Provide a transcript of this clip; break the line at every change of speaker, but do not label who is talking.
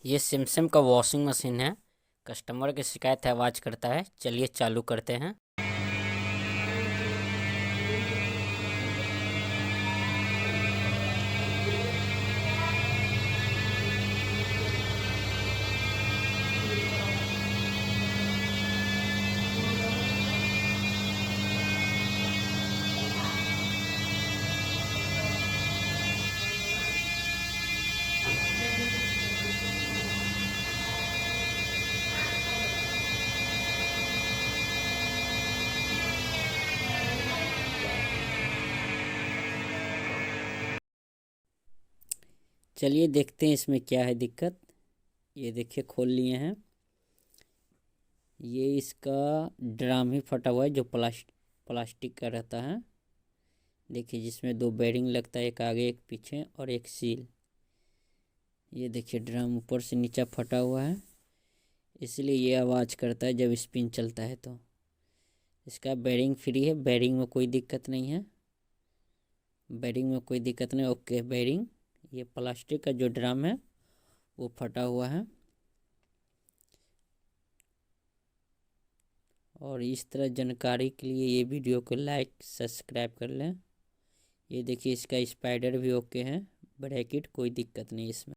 ये सैमसंग का washing machine है। कस्टमर की शिकायत है, आवाज़ करता है। चलिए चालू करते हैं। चलिए देखते हैं इसमें क्या है दिक्कत। ये देखिए खोल लिए हैं। ये इसका ड्राम ही फटा हुआ है जो प्लास्टिक का रहता है। देखिए जिसमें दो बेरिंग लगता है, एक आगे एक पीछे और एक सील। ये देखिए ड्राम ऊपर से नीचा फटा हुआ है, इसलिए ये आवाज़ करता है जब स्पिन चलता है तो। इसका बेरिंग फ्री है, बेरिंग में कोई दिक्कत नहीं है। बेरिंग में कोई दिक्कत नहीं, ओके बेरिंग। ये प्लास्टिक का जो ड्राम है वो फटा हुआ है। और इस तरह जानकारी के लिए ये वीडियो को लाइक सब्सक्राइब कर लें। ये देखिए इसका स्पाइडर भी ओके है, ब्रैकेट कोई दिक्कत नहीं इसमें।